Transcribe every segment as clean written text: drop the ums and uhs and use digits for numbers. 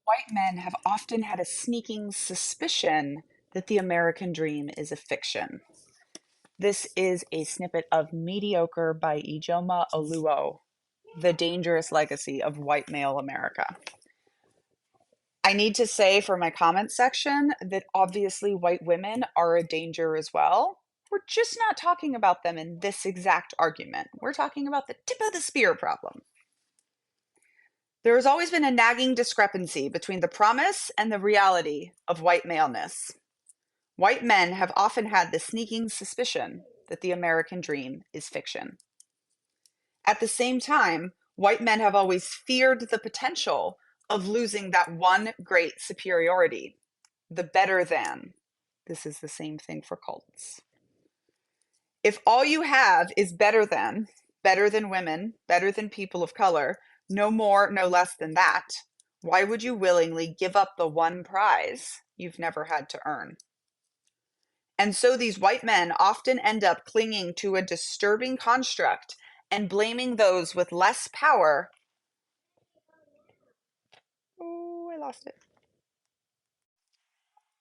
White men have often had a sneaking suspicion that the American dream is a fiction. This is a snippet of Mediocre by Ijoma Oluo, The Dangerous Legacy of White Male America. I need to say for my comment section that obviously white women are a danger as well. We're just not talking about them in this exact argument. We're talking about the tip of the spear problem. There has always been a nagging discrepancy between the promise and the reality of white maleness. White men have often had the sneaking suspicion that the American dream is fiction. At the same time, white men have always feared the potential of losing that one great superiority, the better than. This is the same thing for cults. If all you have is better than women, better than people of color, no more, no less than that, why would you willingly give up the one prize you've never had to earn? And so these white men often end up clinging to a disturbing construct and blaming those with less power. Oh, I lost it.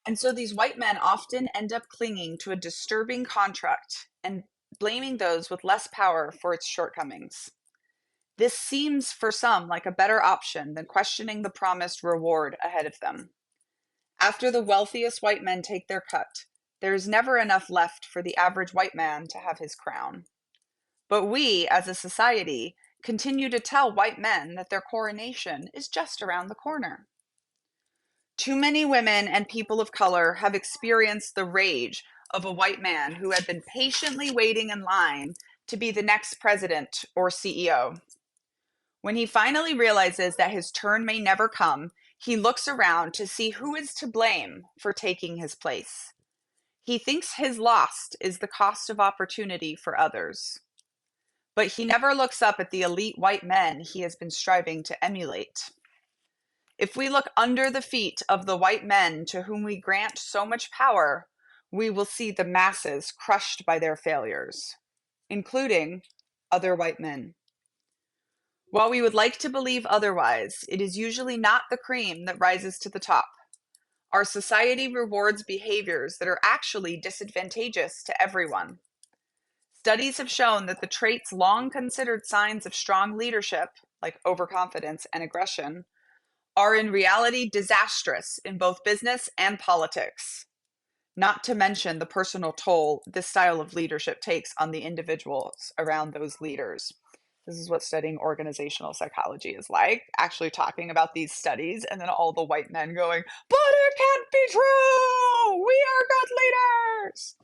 And so these white men often end up clinging to a disturbing contract and blaming those with less power for its shortcomings. This seems for some like a better option than questioning the promised reward ahead of them. After the wealthiest white men take their cut, there is never enough left for the average white man to have his crown. But we, as a society, continue to tell white men that their coronation is just around the corner. Too many women and people of color have experienced the rage of a white man who had been patiently waiting in line to be the next president or CEO. When he finally realizes that his turn may never come, he looks around to see who is to blame for taking his place. He thinks his loss is the cost of opportunity for others. But he never looks up at the elite white men he has been striving to emulate. If we look under the feet of the white men to whom we grant so much power, we will see the masses crushed by their failures, including other white men. While we would like to believe otherwise, it is usually not the cream that rises to the top. Our society rewards behaviors that are actually disadvantageous to everyone. Studies have shown that the traits long considered signs of strong leadership, like overconfidence and aggression, are in reality disastrous in both business and politics, not to mention the personal toll this style of leadership takes on the individuals around those leaders. This is what studying organizational psychology is like, actually talking about these studies, and then all the white men going, but it can't be true! We are good leaders!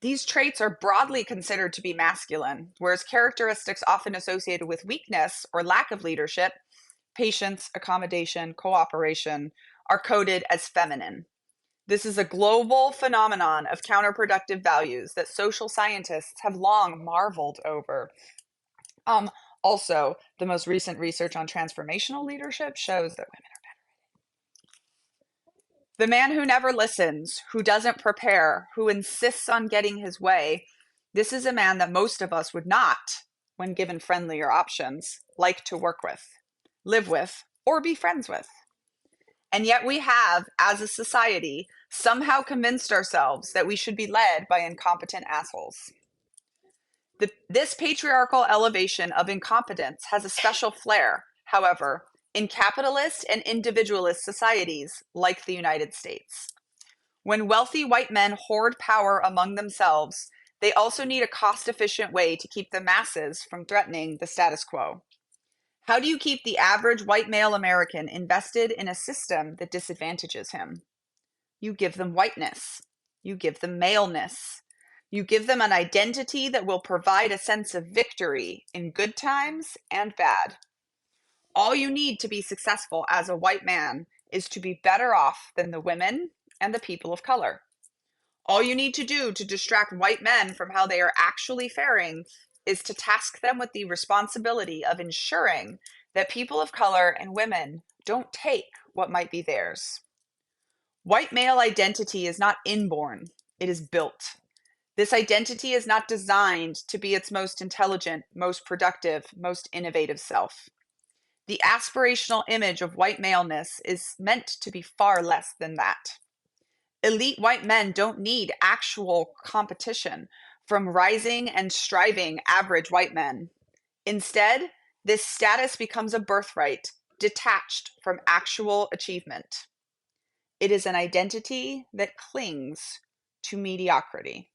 These traits are broadly considered to be masculine, whereas characteristics often associated with weakness or lack of leadership, patience, accommodation, cooperation, are coded as feminine. This is a global phenomenon of counterproductive values that social scientists have long marveled over. Also, the most recent research on transformational leadership shows that women are the man who never listens, who doesn't prepare, who insists on getting his way. This is a man that most of us would not, when given friendlier options, like to work with, live with, or be friends with. And yet we have, as a society, somehow convinced ourselves that we should be led by incompetent assholes. This patriarchal elevation of incompetence has a special flair, however, in capitalist and individualist societies like the United States. When wealthy white men hoard power among themselves, they also need a cost-efficient way to keep the masses from threatening the status quo. How do you keep the average white male American invested in a system that disadvantages him? You give them whiteness. You give them maleness. You give them an identity that will provide a sense of victory in good times and bad. All you need to be successful as a white man is to be better off than the women and the people of color. All you need to do to distract white men from how they are actually faring is to task them with the responsibility of ensuring that people of color and women don't take what might be theirs. White male identity is not inborn, it is built. This identity is not designed to be its most intelligent, most productive, most innovative self. The aspirational image of white maleness is meant to be far less than that. Elite white men don't need actual competition from rising and striving average white men. Instead, this status becomes a birthright detached from actual achievement. It is an identity that clings to mediocrity.